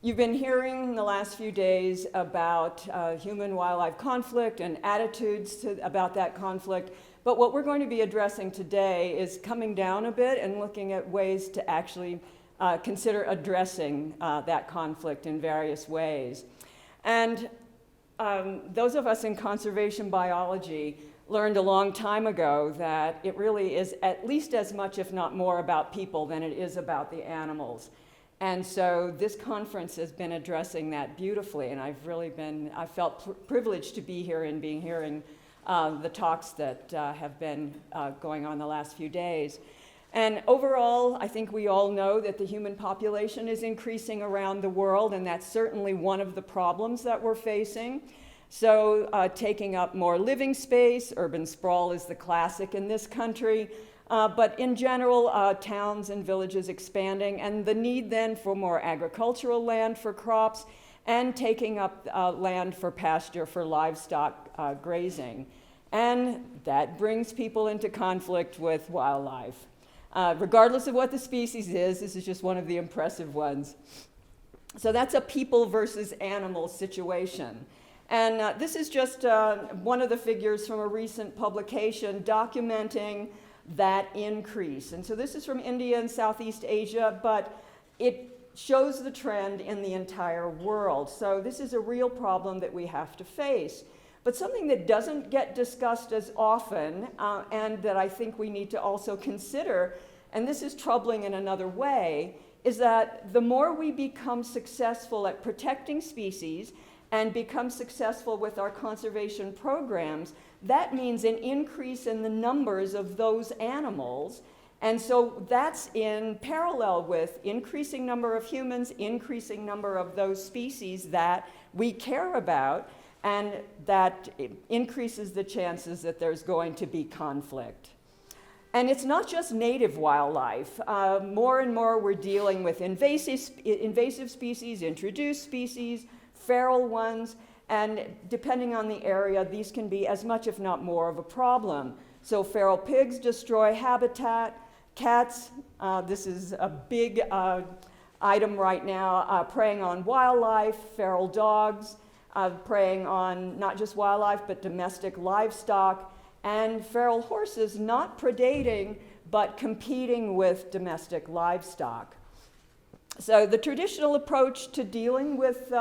You've been hearing in the last few days about human-wildlife conflict and attitudes about that conflict, but what we're going to be addressing today is coming down a bit and looking at ways to actually consider addressing that conflict in various ways. And those of us in conservation biology learned a long time ago that it really is at least as much, if not more, about people than it is about the animals. And so this conference has been addressing that beautifully, and I felt privileged to be here and hearing the talks that have been going on the last few days. And overall, I think we all know that the human population is increasing around the world, and that's certainly one of the problems that we're facing. So taking up more living space, urban sprawl is the classic in this country, but in general, towns and villages expanding, and the need then for more agricultural land for crops, and taking up land for pasture for livestock grazing. And that brings people into conflict with wildlife. Regardless of what the species is, this is just one of the impressive ones. So that's a people versus animal situation. And this is just one of the figures from a recent publication documenting that increase. And so this is from India and Southeast Asia, but it shows the trend in the entire world. So this is a real problem that we have to face. But something that doesn't get discussed as often, and that I think we need to also consider, and this is troubling in another way, is that the more we become successful at protecting species and become successful with our conservation programs, that means an increase in the numbers of those animals. And so that's in parallel with increasing number of humans, increasing number of those species that we care about, and that increases the chances that there's going to be conflict. And it's not just native wildlife. More and more we're dealing with invasive species, introduced species, feral ones, and depending on the area, these can be as much, if not more, of a problem. So feral pigs destroy habitat. Cats, this is a big item right now, preying on wildlife. Feral dogs, preying on not just wildlife, but domestic livestock. And feral horses not predating, but competing with domestic livestock. So the traditional approach to dealing with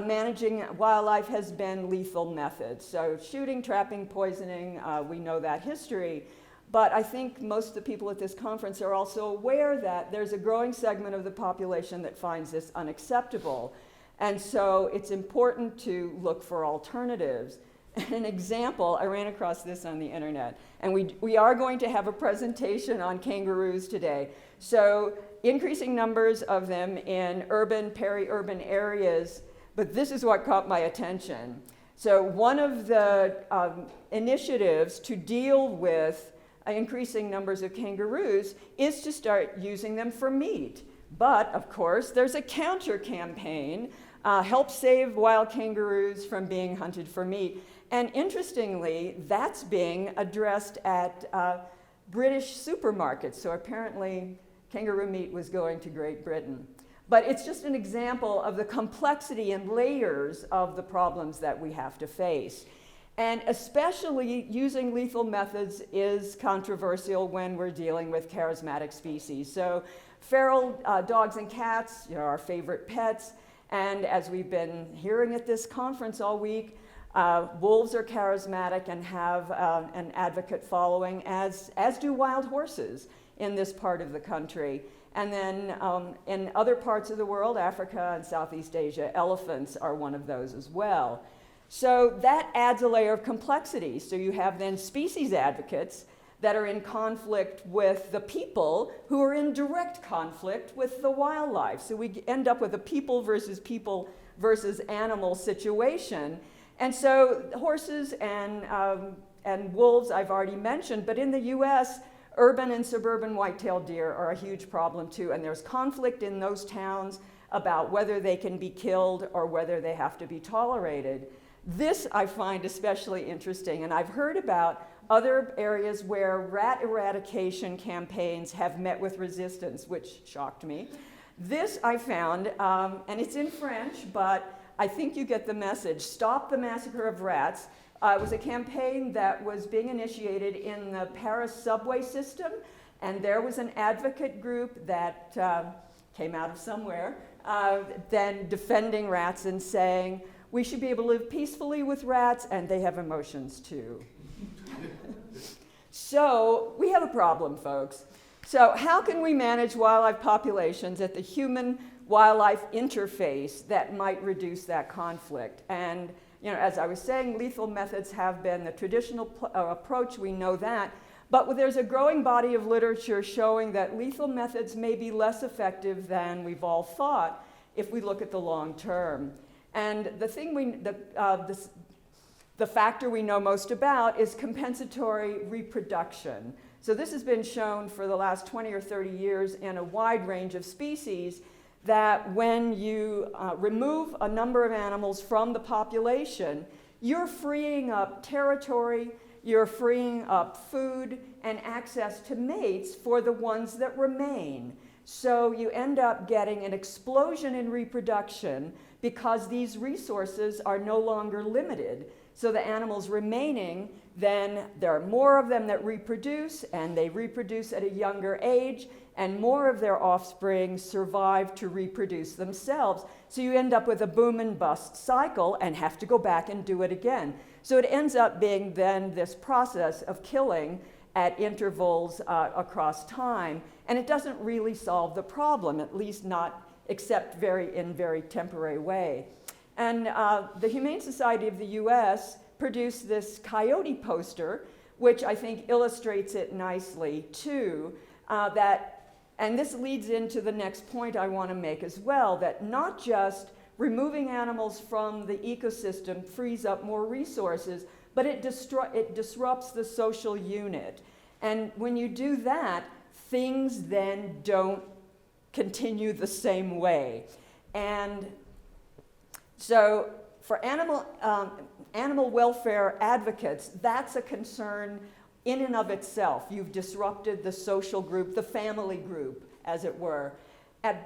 managing wildlife has been lethal methods. So shooting, trapping, poisoning, we know that history. But I think most of the people at this conference are also aware that there's a growing segment of the population that finds this unacceptable. And so it's important to look for alternatives. An example, I ran across this on the internet, and we are going to have a presentation on kangaroos today. So increasing numbers of them in urban, peri-urban areas, but this is what caught my attention. So one of the initiatives to deal with increasing numbers of kangaroos is to start using them for meat. But of course, there's a counter campaign, help save wild kangaroos from being hunted for meat. And interestingly, that's being addressed at British supermarkets. So apparently, kangaroo meat was going to Great Britain. But it's just an example of the complexity and layers of the problems that we have to face. And especially using lethal methods is controversial when we're dealing with charismatic species. So feral dogs and cats, our favorite pets. And as we've been hearing at this conference all week, wolves are charismatic and have an advocate following, as do wild horses in this part of the country. And then in other parts of the world, Africa and Southeast Asia, elephants are one of those as well. So that adds a layer of complexity. So you have then species advocates that are in conflict with the people who are in direct conflict with the wildlife. So we end up with a people versus animal situation. And so horses and wolves I've already mentioned, but in the US, urban and suburban white-tailed deer are a huge problem too, and there's conflict in those towns about whether they can be killed or whether they have to be tolerated. This I find especially interesting, and I've heard about other areas where rat eradication campaigns have met with resistance, which shocked me. This I found, and it's in French, but I think you get the message. Stop the Massacre of Rats. It was a campaign that was being initiated in the Paris subway system, and there was an advocate group that came out of somewhere, then defending rats and saying, we should be able to live peacefully with rats, and they have emotions too. So we have a problem, folks. So how can we manage wildlife populations at the human-wildlife interface that might reduce that conflict? And as I was saying, lethal methods have been the traditional approach, we know that, but there's a growing body of literature showing that lethal methods may be less effective than we've all thought if we look at the long term. And the factor we know most about is compensatory reproduction. So this has been shown for the last 20 or 30 years in a wide range of species that when you remove a number of animals from the population, you're freeing up territory, you're freeing up food and access to mates for the ones that remain. So you end up getting an explosion in reproduction because these resources are no longer limited. So the animals remaining, then there are more of them that reproduce, and they reproduce at a younger age, and more of their offspring survive to reproduce themselves. So you end up with a boom and bust cycle and have to go back and do it again. So it ends up being then this process of killing at intervals across time, and it doesn't really solve the problem, at least not except in very temporary way. And the Humane Society of the US produced this coyote poster, which I think illustrates it nicely too, and this leads into the next point I want to make as well, that not just removing animals from the ecosystem frees up more resources, but it disrupts the social unit. And when you do that, things then don't continue the same way. And so for animal welfare advocates, that's a concern in and of itself. You've disrupted the social group, the family group, as it were.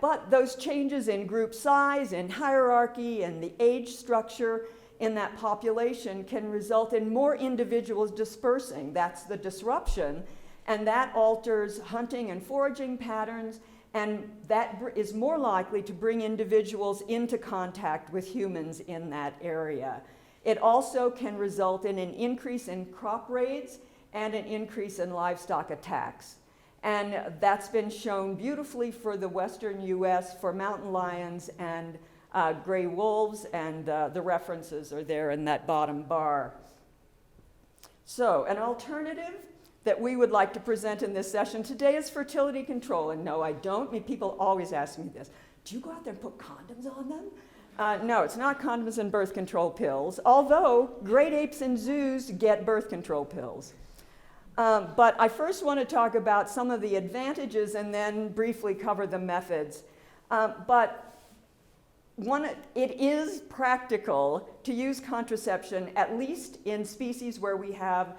But those changes in group size, in hierarchy, and the age structure in that population can result in more individuals dispersing. That's the disruption. And that alters hunting and foraging patterns, and that is more likely to bring individuals into contact with humans in that area. It also can result in an increase in crop raids and an increase in livestock attacks. And that's been shown beautifully for the western US for mountain lions and gray wolves, and the references are there in that bottom bar. So an alternative that we would like to present in this session today is fertility control. And no, I don't. I mean, people always ask me this. Do you go out there and put condoms on them? No, it's not condoms and birth control pills, although great apes in zoos get birth control pills. But I first want to talk about some of the advantages and then briefly cover the methods. It is practical to use contraception, at least in species where we have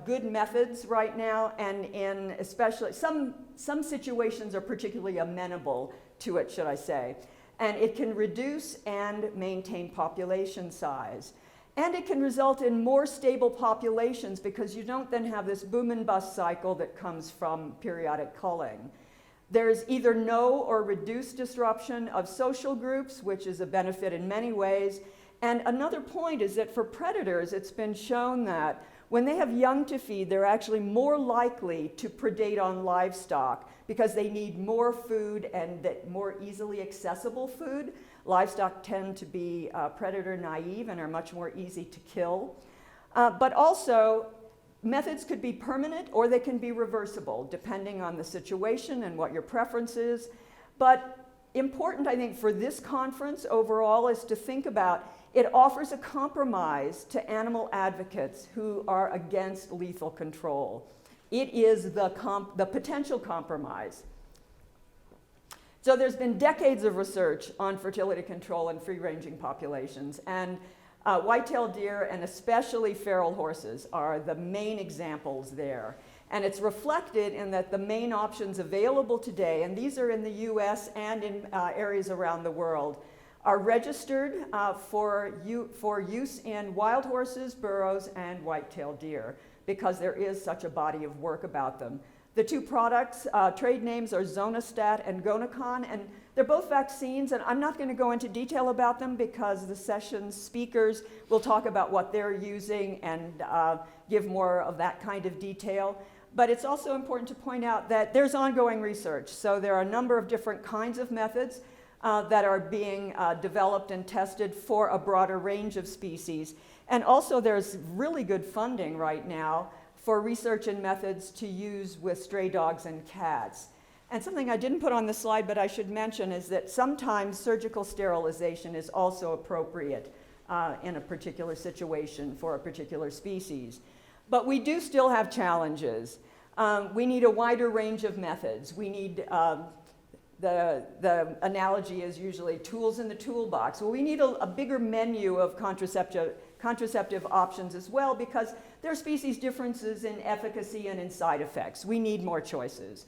good methods right now, and in especially some situations are particularly amenable to it, should I say. And it can reduce and maintain population size. And it can result in more stable populations because you don't then have this boom and bust cycle that comes from periodic culling. There's either no or reduced disruption of social groups, which is a benefit in many ways. And another point is that for predators, it's been shown that when they have young to feed, they're actually more likely to predate on livestock because they need more food and more easily accessible food. Livestock tend to be predator naive and are much more easy to kill. But also, methods could be permanent or they can be reversible, depending on the situation and what your preference is. But important, I think, for this conference overall is to think about it offers a compromise to animal advocates who are against lethal control. It is the potential compromise. So there's been decades of research on fertility control in free-ranging populations, and white-tailed deer and especially feral horses are the main examples there. And it's reflected in that the main options available today, and these are in the US and in areas around the world, are registered for use in wild horses, burros, and white-tailed deer, because there is such a body of work about them. The two products, trade names are Zonistat and Gonacon, and they're both vaccines, and I'm not going to go into detail about them because the session's speakers will talk about what they're using and give more of that kind of detail. But it's also important to point out that there's ongoing research. So there are a number of different kinds of methods that are being developed and tested for a broader range of species. And also there's really good funding right now for research and methods to use with stray dogs and cats. And something I didn't put on the slide, but I should mention, is that sometimes surgical sterilization is also appropriate in a particular situation for a particular species. But we do still have challenges. We need a wider range of methods. We need, the analogy is usually tools in the toolbox. Well, we need a bigger menu of contraceptive options as well, because there are species differences in efficacy and in side effects. We need more choices.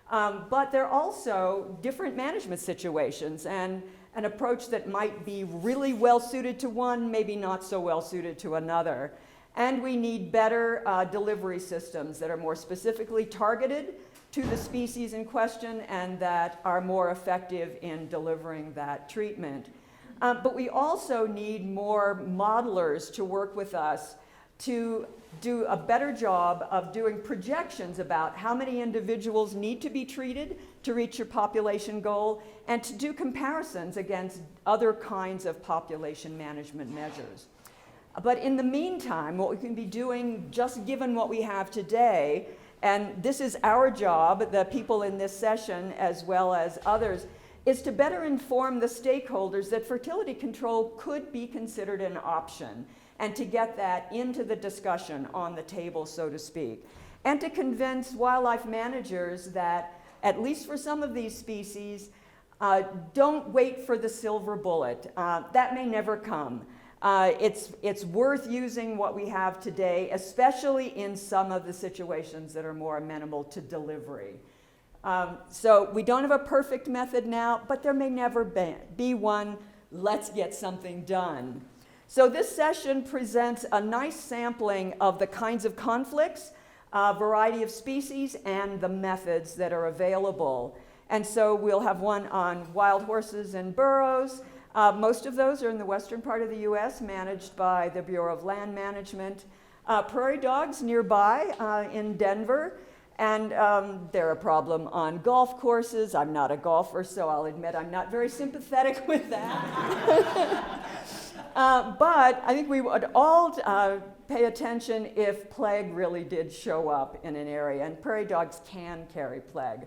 But there are also different management situations, and an approach that might be really well suited to one, maybe not so well suited to another. And we need better delivery systems that are more specifically targeted to the species in question and that are more effective in delivering that treatment. But we also need more modelers to work with us to do a better job of doing projections about how many individuals need to be treated to reach your population goal, and to do comparisons against other kinds of population management measures. But in the meantime, what we can be doing, just given what we have today, and this is our job, the people in this session as well as others, is to better inform the stakeholders that fertility control could be considered an option, and to get that into the discussion on the table, so to speak. And to convince wildlife managers that, at least for some of these species, don't wait for the silver bullet. That may never come. It's worth using what we have today, especially in some of the situations that are more amenable to delivery. So we don't have a perfect method now, but there may never be one. Let's get something done. So this session presents a nice sampling of the kinds of conflicts, variety of species, and the methods that are available. And so we'll have one on wild horses and burros. Most of those are in the western part of the US, managed by the Bureau of Land Management. Prairie Dogs nearby in Denver, and they're a problem on golf courses. I'm not a golfer, so I'll admit I'm not very sympathetic with that. But I think we would all pay attention if plague really did show up in an area, and prairie dogs can carry plague.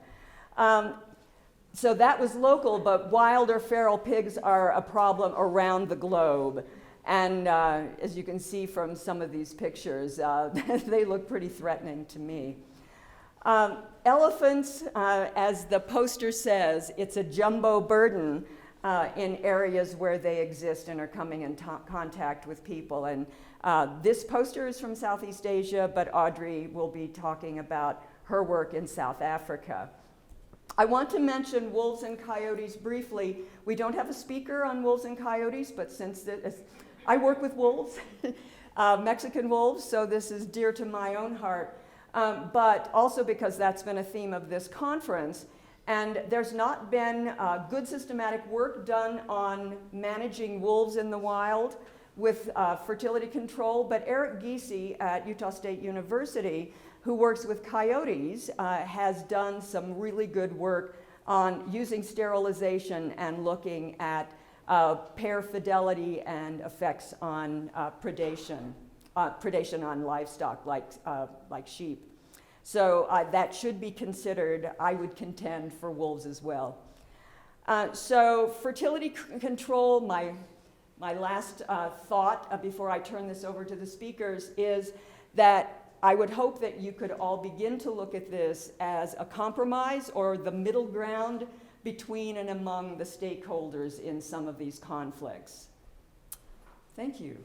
So that was local, but wild or feral pigs are a problem around the globe. And as you can see from some of these pictures, they look pretty threatening to me. Elephants, as the poster says, it's a jumbo burden in areas where they exist and are coming in contact with people. And this poster is from Southeast Asia, but Audrey will be talking about her work in South Africa. I want to mention wolves and coyotes briefly. We don't have a speaker on wolves and coyotes, but since I work with wolves, Mexican wolves, so this is dear to my own heart, but also because that's been a theme of this conference. And there's not been good systematic work done on managing wolves in the wild with fertility control, but Eric Giese at Utah State University, who works with coyotes, has done some really good work on using sterilization and looking at pair fidelity and effects on predation on livestock like sheep. So that should be considered, I would contend, for wolves as well. So fertility control, my last thought before I turn this over to the speakers is that I would hope that you could all begin to look at this as a compromise or the middle ground between and among the stakeholders in some of these conflicts. Thank you.